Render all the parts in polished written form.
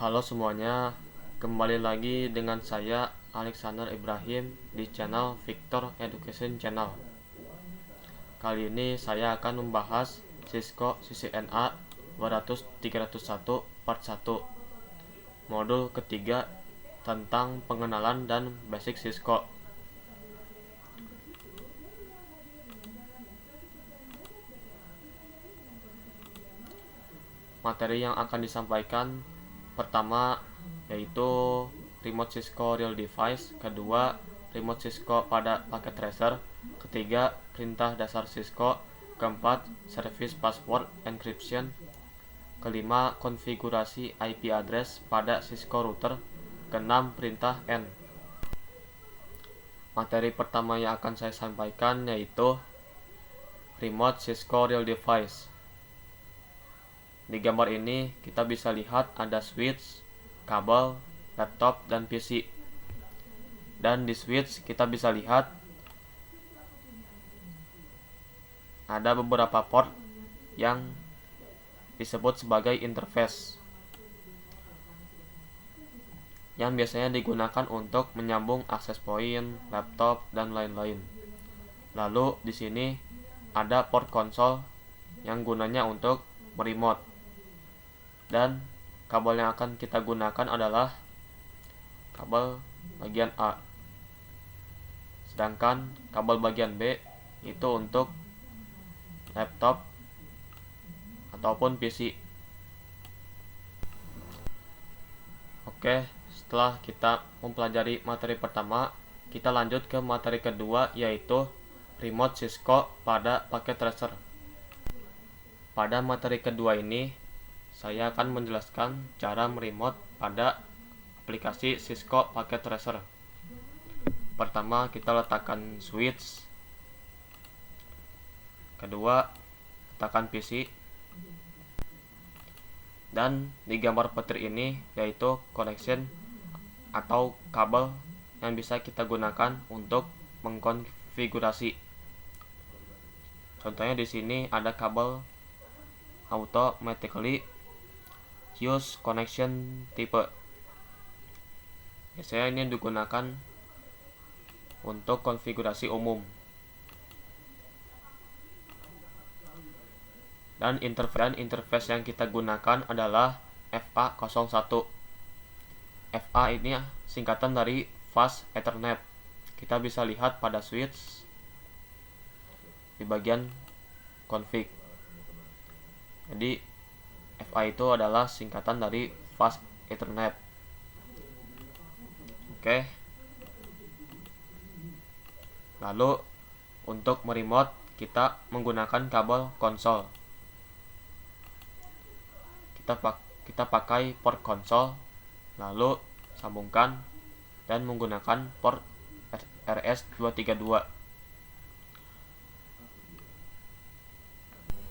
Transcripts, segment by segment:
Halo semuanya, kembali lagi dengan saya Alexander Ibrahim di channel Victor Education Channel. Kali ini saya akan membahas Cisco CCNA 200-301 Part 1 Modul ketiga tentang pengenalan dan basic Cisco. Materi yang akan disampaikan pertama yaitu remote Cisco real device, kedua remote Cisco pada paket tracer, ketiga perintah dasar Cisco, keempat service password encryption, kelima konfigurasi IP address pada Cisco router, keenam perintah N. Materi pertama yang akan saya sampaikan yaitu remote Cisco real device. Di gambar ini kita bisa lihat ada switch, kabel, laptop, dan PC. Dan di switch kita bisa lihat ada beberapa port yang disebut sebagai interface yang biasanya digunakan untuk menyambung akses point, laptop, dan lain-lain. Lalu di sini ada port konsol yang gunanya untuk meremote. Dan kabel yang akan kita gunakan adalah kabel bagian A. Sedangkan kabel bagian B itu untuk laptop ataupun PC. Oke, setelah kita mempelajari materi pertama, kita lanjut ke materi kedua yaitu remote Cisco pada paket tracer. Pada materi kedua ini saya akan menjelaskan cara meremote pada aplikasi Cisco Packet Tracer. Pertama, kita letakkan switch. Kedua, letakkan PC. Dan di gambar petir ini yaitu connection atau kabel yang bisa kita gunakan untuk mengkonfigurasi. Contohnya di sini ada kabel automatically use connection type. Biasanya ini digunakan untuk konfigurasi umum. Dan interface yang kita gunakan adalah FA01. FA ini singkatan dari Fast Ethernet. Kita bisa lihat pada switch di bagian config. Jadi FA itu adalah singkatan dari Fast Ethernet. Oke. Lalu untuk meremote kita menggunakan kabel konsol. Kita pakai port konsol, lalu sambungkan dan menggunakan port RS232.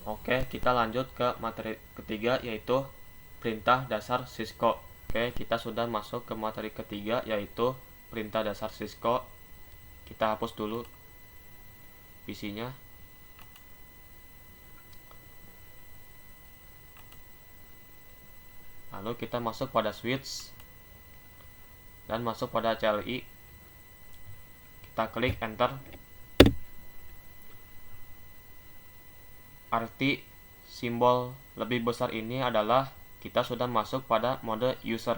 Oke, kita lanjut ke materi ketiga yaitu perintah dasar Cisco. Oke, kita sudah masuk ke materi ketiga yaitu perintah dasar Cisco. Kita hapus dulu PC-nya. Lalu kita masuk pada switch dan masuk pada CLI. Kita klik enter. Arti simbol lebih besar ini adalah kita sudah masuk pada mode user.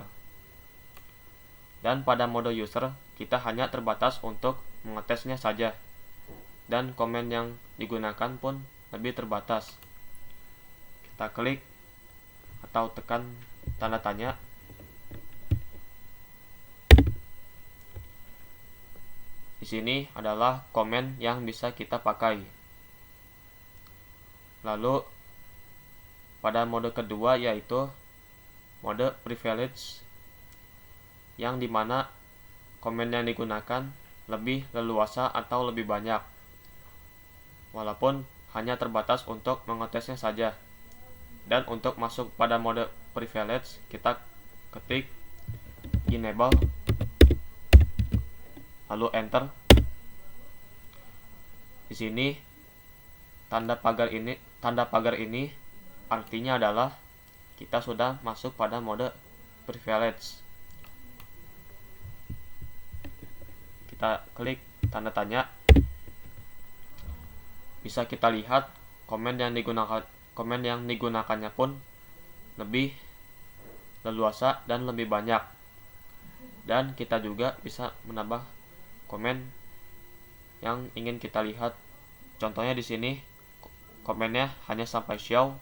Dan pada mode user kita hanya terbatas untuk mengetesnya saja. Dan komen yang digunakan pun lebih terbatas. Kita klik atau tekan tanda tanya. Di sini adalah komen yang bisa kita pakai. Lalu pada mode kedua yaitu mode privilege, yang dimana komen yang digunakan lebih leluasa atau lebih banyak, walaupun hanya terbatas untuk mengetesnya saja. Dan untuk masuk pada mode privilege kita ketik enable lalu enter. Di sini tanda pagar ini artinya adalah kita sudah masuk pada mode privilege. Kita klik tanda tanya. Bisa kita lihat komen yang digunakannya pun lebih leluasa dan lebih banyak. Dan kita juga bisa menambah komen yang ingin kita lihat. Contohnya di sini komennya hanya sampai show.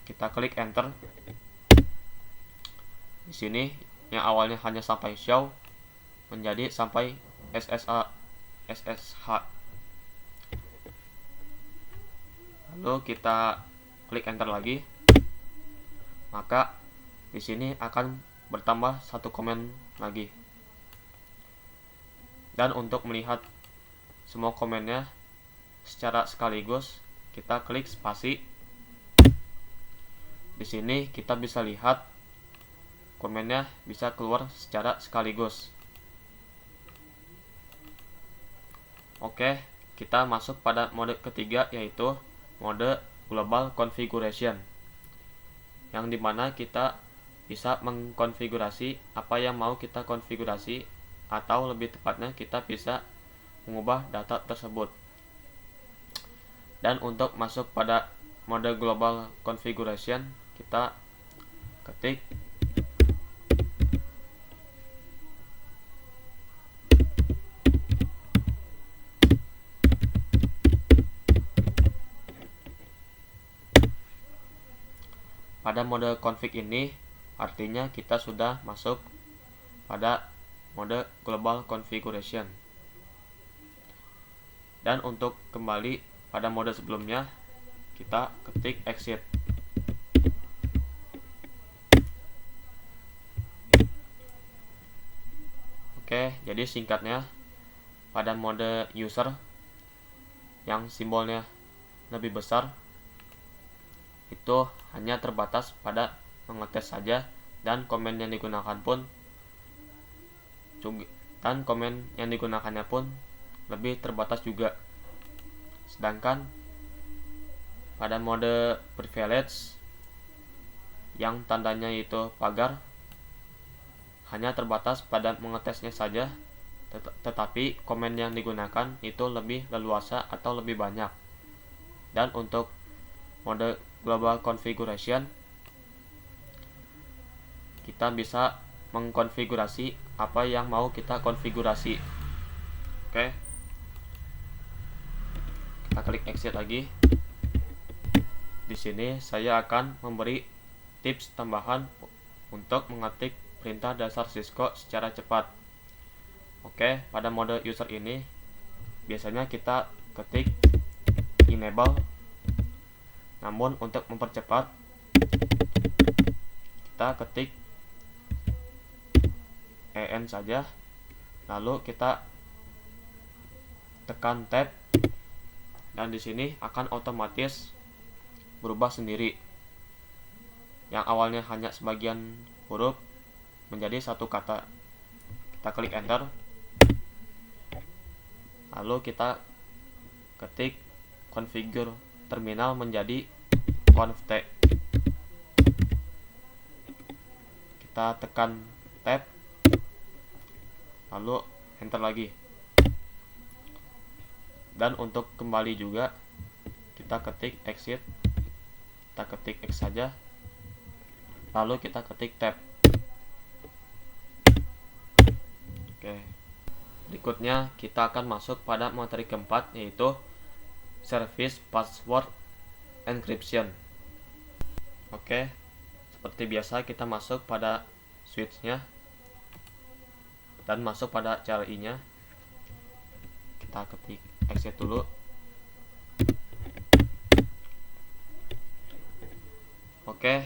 Kita klik enter. Di sini yang awalnya hanya sampai show menjadi sampai SSH. Lalu kita klik enter lagi. Maka di sini akan bertambah satu komen lagi. Dan untuk melihat semua komennya secara sekaligus, kita klik spasi. Di sini kita bisa lihat komennya bisa keluar secara sekaligus. Oke, kita masuk pada mode ketiga, yaitu mode global configuration, yang dimana kita bisa mengkonfigurasi apa yang mau kita konfigurasi, atau lebih tepatnya kita bisa mengubah data tersebut. Dan untuk masuk pada mode global configuration, kita ketik pada mode config ini, artinya kita sudah masuk pada mode global configuration. Dan untuk kembali pada mode sebelumnya, kita ketik exit. Oke, jadi singkatnya, pada mode user yang simbolnya lebih besar, itu hanya terbatas pada mengetes saja, dan komen yang digunakannya pun lebih terbatas juga. Sedangkan pada mode privilege yang tandanya itu pagar, hanya terbatas pada mengetesnya saja, tetapi komen yang digunakan itu lebih leluasa atau lebih banyak. Dan untuk mode global configuration, kita bisa mengkonfigurasi apa yang mau kita konfigurasi. Oke, kita klik exit lagi. Di sini saya akan memberi tips tambahan untuk mengetik perintah dasar Cisco secara cepat. Oke, pada mode user ini biasanya kita ketik enable. Namun untuk mempercepat, kita ketik en saja, lalu kita tekan tab, dan di sini akan otomatis berubah sendiri. Yang awalnya hanya sebagian huruf menjadi satu kata. Kita klik enter, lalu kita ketik configure terminal menjadi conft. Kita tekan tab, lalu enter lagi. Dan untuk kembali juga, kita ketik exit, kita ketik X saja, lalu kita ketik tab. Oke, berikutnya kita akan masuk pada materi keempat, yaitu service password encryption. Oke, seperti biasa kita masuk pada switch-nya dan masuk pada CLI-nya. Kita ketik exit dulu. Oke,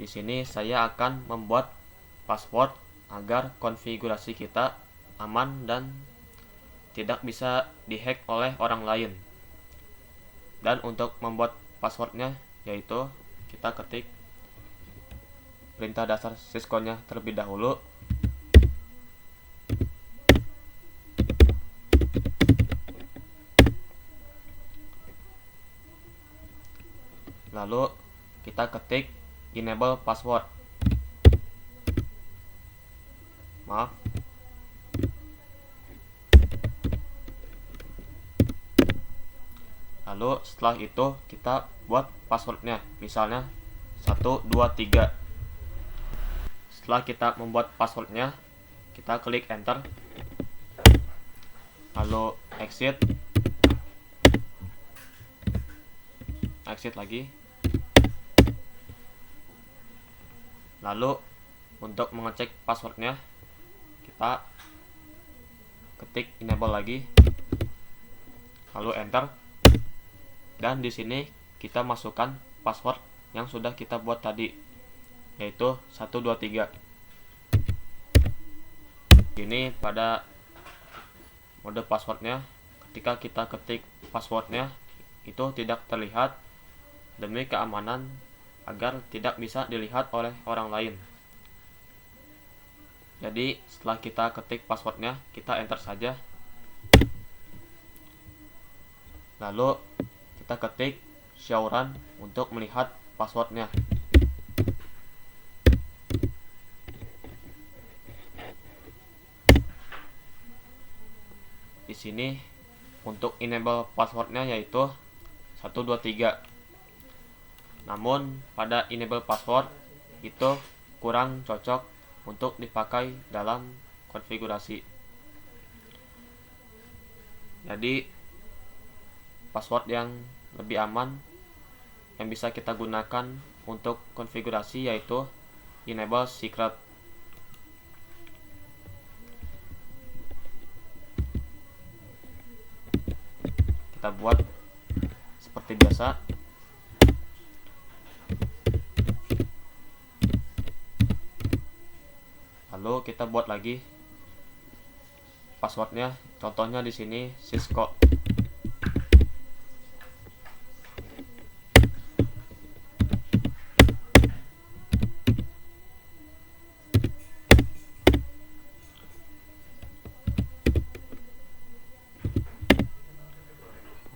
di sini saya akan membuat password agar konfigurasi kita aman dan tidak bisa dihack oleh orang lain. Dan untuk membuat passwordnya, yaitu kita ketik perintah dasar Cisco-nya terlebih dahulu. Lalu kita ketik enable password. Maaf. Lalu setelah itu kita buat passwordnya, misalnya 123. Setelah kita membuat passwordnya, kita klik enter, lalu exit lagi. Lalu untuk mengecek passwordnya, kita ketik enable lagi, lalu enter. Dan di sini kita masukkan password yang sudah kita buat tadi, yaitu 123. Ini pada mode passwordnya, ketika kita ketik passwordnya itu tidak terlihat demi keamanan agar tidak bisa dilihat oleh orang lain. Jadi setelah kita ketik passwordnya, kita enter saja. Lalu kita ketik show run untuk melihat passwordnya. Di sini untuk enable passwordnya yaitu 123. Namun pada enable password itu kurang cocok untuk dipakai dalam konfigurasi. Jadi password yang lebih aman yang bisa kita gunakan untuk konfigurasi yaitu enable secret. Kita buat seperti biasa. Lalu kita buat lagi passwordnya, contohnya di sini Cisco.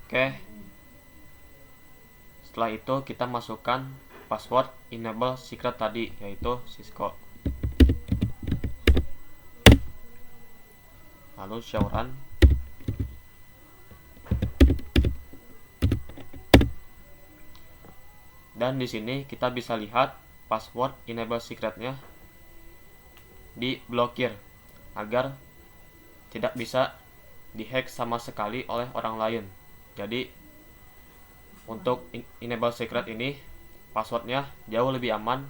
Oke. Setelah itu kita masukkan password enable secret tadi, yaitu Cisco. Lalu show run. Dan di sini kita bisa lihat password enable secretnya diblokir agar tidak bisa dihack sama sekali oleh orang lain. Jadi untuk enable secret ini passwordnya jauh lebih aman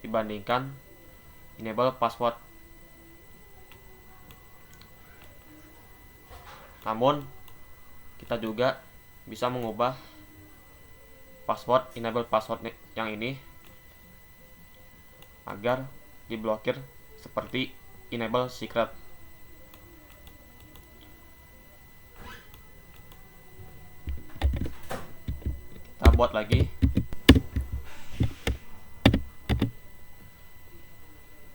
dibandingkan enable password. Namun kita juga bisa mengubah password enable password yang ini agar diblokir seperti enable secret. Kita buat lagi.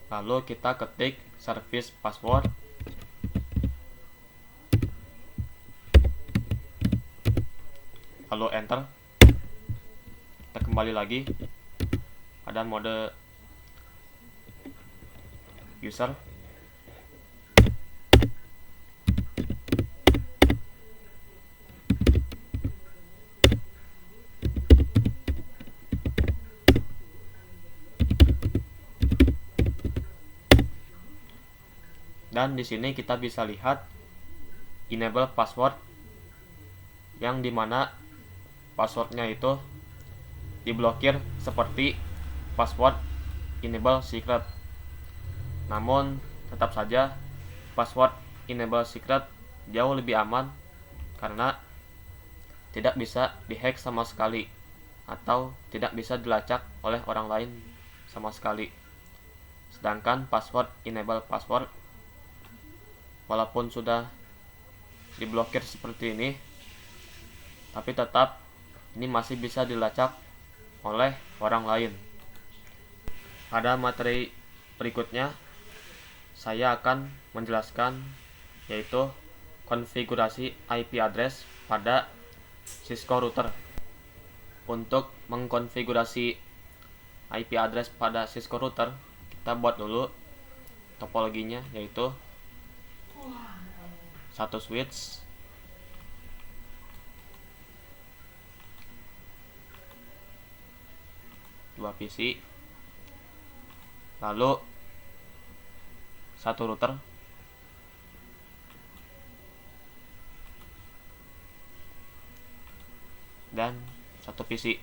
Lalu kita ketik service password. Lalu enter. Kita kembali lagi pada mode user. Dan di sini kita bisa lihat enable password yang dimana passwordnya itu diblokir seperti password enable secret. Namun tetap saja password enable secret jauh lebih aman karena tidak bisa dihack sama sekali atau tidak bisa dilacak oleh orang lain sama sekali. Sedangkan password enable password walaupun sudah diblokir seperti ini, tapi tetap ini masih bisa dilacak oleh orang lain. Pada materi berikutnya saya akan menjelaskan yaitu konfigurasi IP address pada Cisco router. Untuk mengkonfigurasi IP address pada Cisco router, kita buat dulu topologinya, yaitu satu switch, dua PC, lalu satu router, dan satu PC.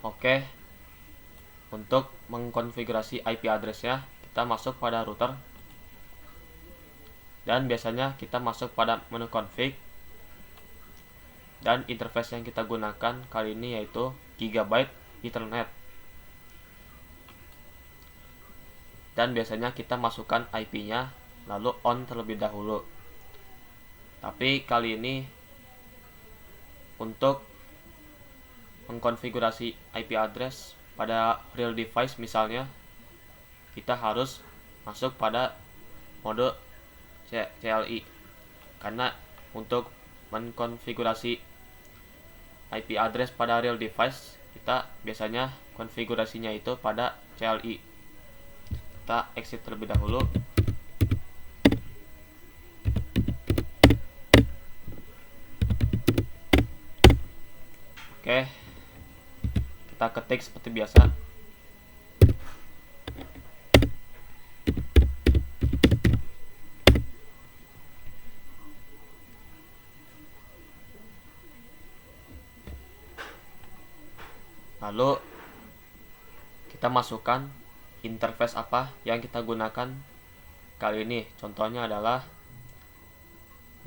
Oke, untuk mengkonfigurasi IP address-nya, kita masuk pada router, dan biasanya kita masuk pada menu config, dan interface yang kita gunakan kali ini yaitu Gigabyte Ethernet, dan biasanya kita masukkan IP-nya lalu on terlebih dahulu. Tapi kali ini untuk mengkonfigurasi IP address pada real device misalnya, kita harus masuk pada mode CLI, karena untuk mengkonfigurasi IP address pada real device kita biasanya konfigurasinya itu pada CLI. Kita exit terlebih dahulu. Oke, kita ketik seperti biasa. Lalu kita masukkan interface apa yang kita gunakan kali ini. Contohnya adalah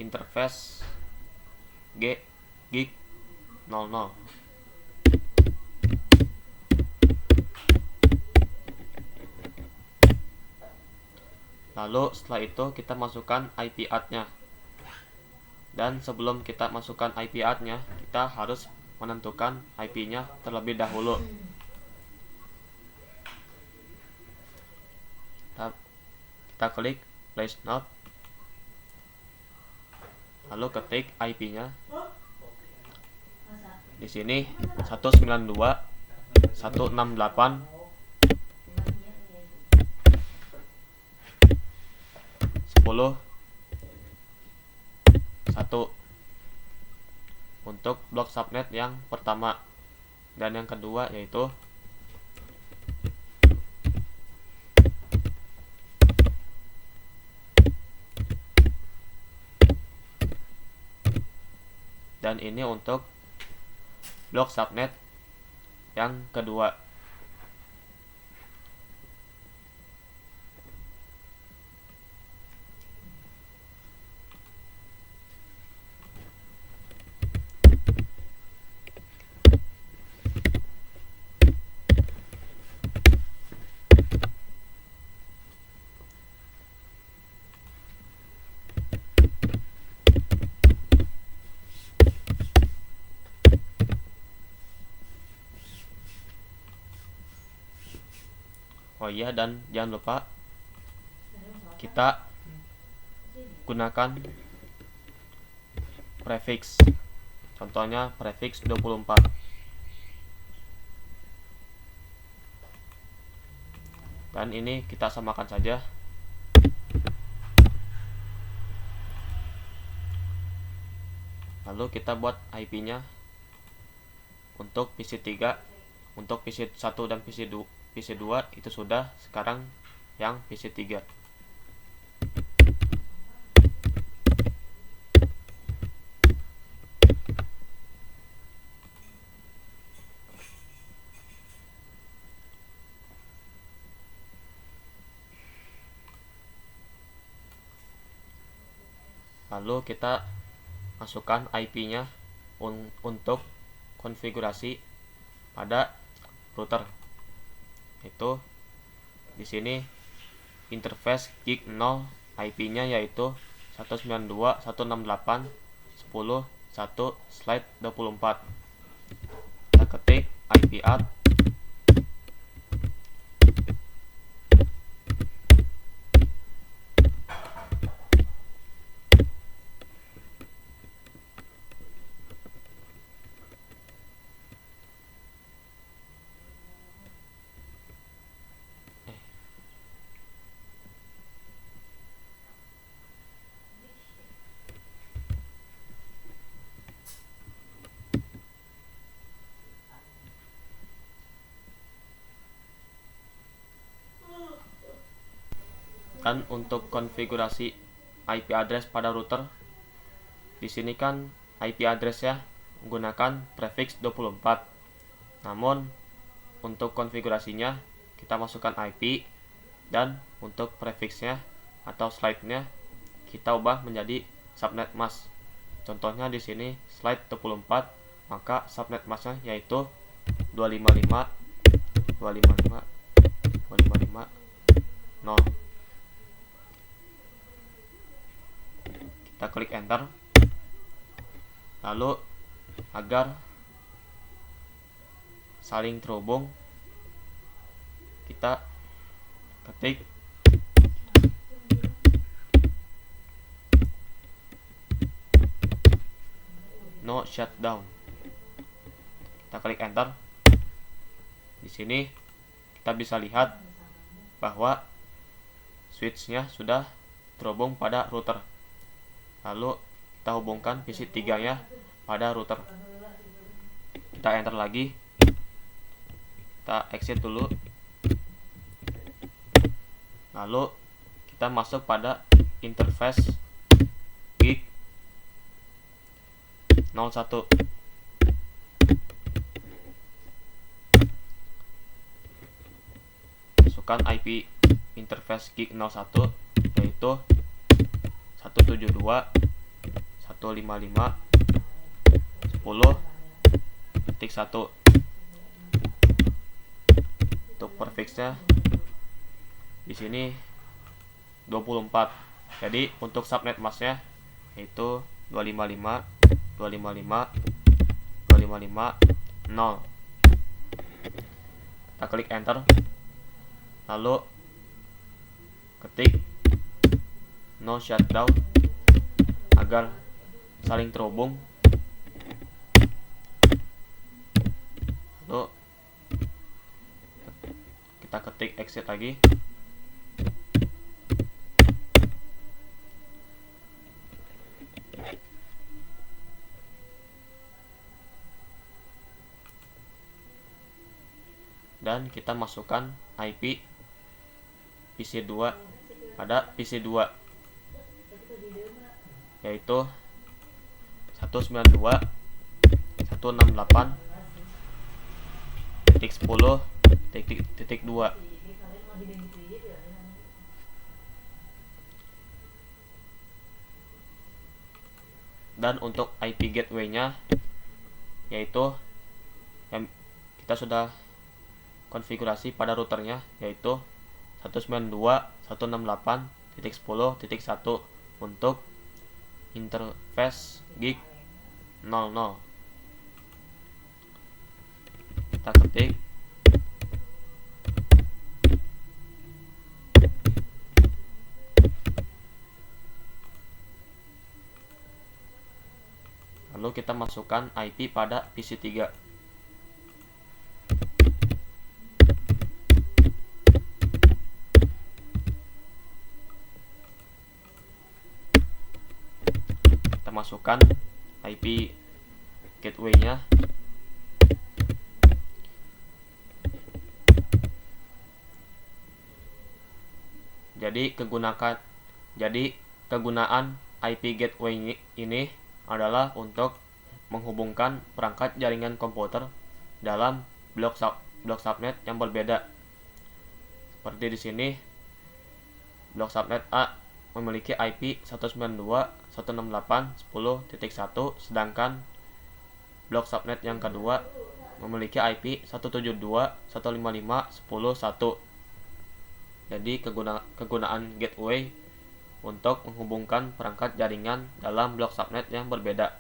interface gig 00. Lalu setelah itu kita masukkan IP add-nya. Dan sebelum kita masukkan IP add-nya, kita harus menentukan IP-nya terlebih dahulu. Kita klik place node, lalu ketik IP-nya. Di sini 192.168.10.1 untuk blok subnet yang pertama, dan yang kedua yaitu dan ini untuk blok subnet yang kedua. Oh iya, dan jangan lupa kita gunakan prefix. Contohnya prefix 24. Dan ini kita samakan saja. Lalu kita buat IP-nya untuk PC3, untuk PC1 dan PC2 itu sudah, sekarang yang PC3. Lalu kita masukkan IP-nya untuk konfigurasi pada router. Itu di sini interface gig 0 IP-nya yaitu 192.168.10.1/24. Kita ketik IP add dan untuk konfigurasi IP address pada router, di sini kan IP address ya menggunakan prefix 24. Namun untuk konfigurasinya kita masukkan IP, dan untuk prefixnya atau slide-nya kita ubah menjadi subnet mask. Contohnya di sini slide 24, maka subnet masknya yaitu 255.255.255.0. Kita klik enter. Lalu agar saling terhubung, kita ketik no shutdown. Kita klik enter. Di sini kita bisa lihat bahwa switch-nya sudah terhubung pada router. Lalu kita hubungkan PC 3-nya pada router. Kita enter lagi. Kita exit dulu. Lalu kita masuk pada interface gig 01. Masukkan IP interface gig 01 yaitu 172.155.10.1. Untuk prefixnya di sini 24. Jadi untuk subnet masknya yaitu 255.255.255.0. Kita klik enter. Lalu ketik no shutdown agar saling terhubung. Lalu kita ketik exit lagi. Dan kita masukkan IP PC2 pada PC2 yaitu 192.168.10.2. Dan untuk IP gateway-nya yaitu yang kita sudah konfigurasi pada routernya yaitu 192.168.10.1 untuk interface gig 00. Kita ketik lalu kita masukkan IP pada PC3. Masukkan IP gateway-nya. Jadi kegunaan IP gateway ini adalah untuk menghubungkan perangkat jaringan komputer dalam blok subnet yang berbeda. Seperti di sini, blok subnet A memiliki IP 192.168.10.1, sedangkan blok subnet yang kedua memiliki IP 172.155.10.1. Jadi kegunaan gateway untuk menghubungkan perangkat jaringan dalam blok subnet yang berbeda.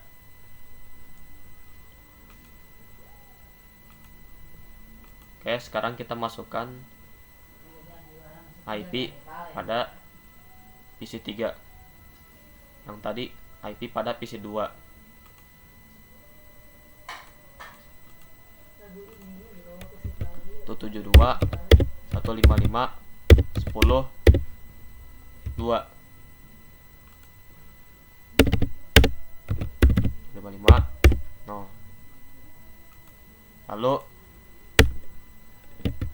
Oke, sekarang kita masukkan IP pada PC 3. Yang tadi IP pada PC 2. Itu 72.155.10.2. 55. No. Lalu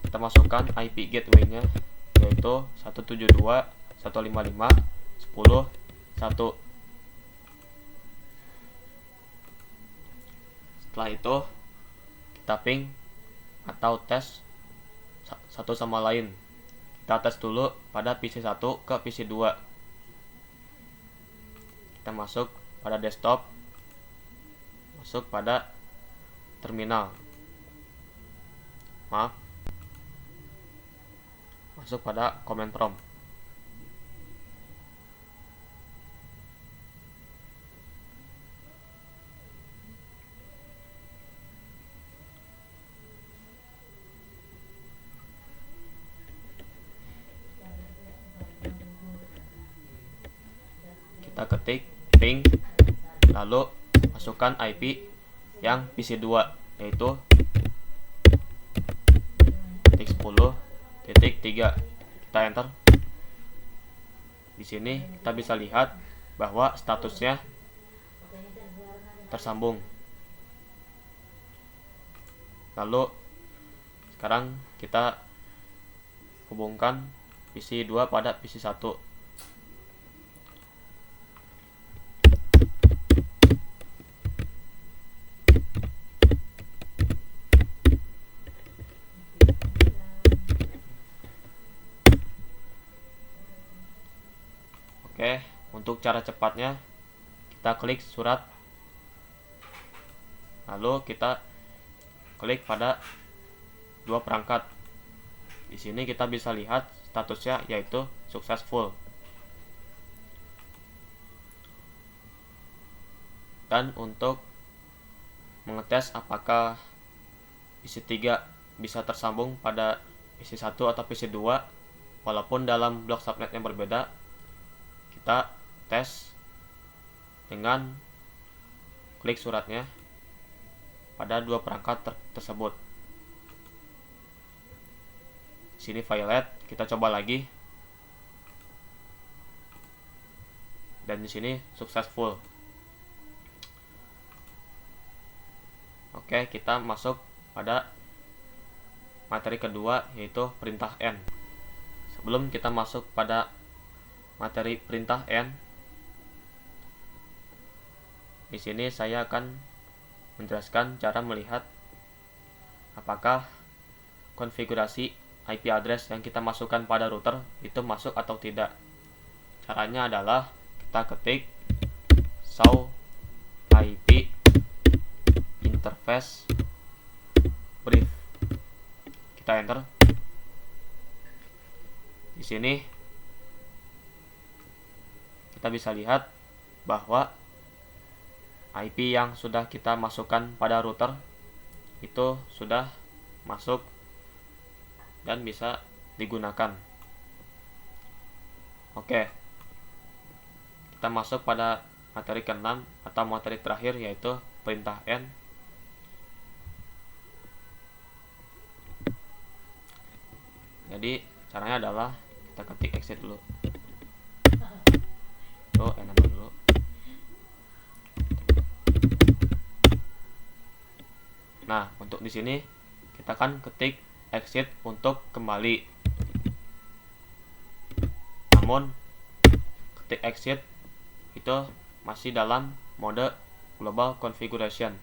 kita masukkan IP gateway-nya yaitu 172.155.10.1. Setelah itu kita ping atau tes satu sama lain. Kita tes dulu pada PC 1 ke PC 2. Kita masuk pada desktop, masuk pada terminal. Masuk pada command prompt. Kita ketik ping, lalu masukkan IP yang PC 2 yaitu 10.3. Kita enter. Di sini kita bisa lihat bahwa statusnya tersambung. Lalu sekarang kita hubungkan PC 2 pada PC 1. Oke, untuk cara cepatnya kita klik surat, lalu kita klik pada dua perangkat. Di sini kita bisa lihat statusnya yaitu successful. Dan untuk mengetes apakah PC 3 bisa tersambung pada PC 1 atau PC 2 walaupun dalam blok subnet yang berbeda, kita tes dengan klik suratnya pada dua perangkat tersebut. Sini violet, kita coba lagi. Dan di sini successful. Oke, kita masuk pada materi kedua yaitu perintah N. Sebelum kita masuk pada materi perintah N, di sini saya akan menjelaskan cara melihat apakah konfigurasi IP address yang kita masukkan pada router itu masuk atau tidak. Caranya adalah kita ketik show IP interface brief. Kita enter. Di sini kita bisa lihat bahwa IP yang sudah kita masukkan pada router itu sudah masuk dan bisa digunakan. Oke, kita masuk pada materi ke-6 atau materi terakhir yaitu perintah N. Jadi caranya adalah kita ketik exit dulu. Enak dulu. Nah, untuk di sini kita akan ketik exit untuk kembali. Namun ketik exit itu masih dalam mode global configuration.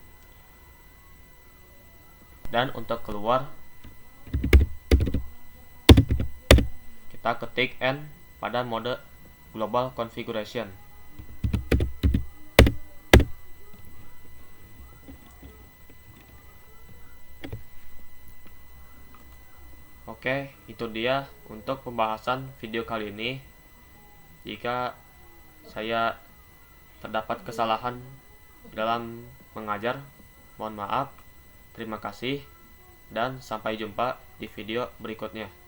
Dan untuk keluar kita ketik N pada mode global configuration. Oke, itu dia untuk pembahasan video kali ini. Jika saya terdapat kesalahan dalam mengajar, mohon maaf. Terima kasih dan sampai jumpa di video berikutnya.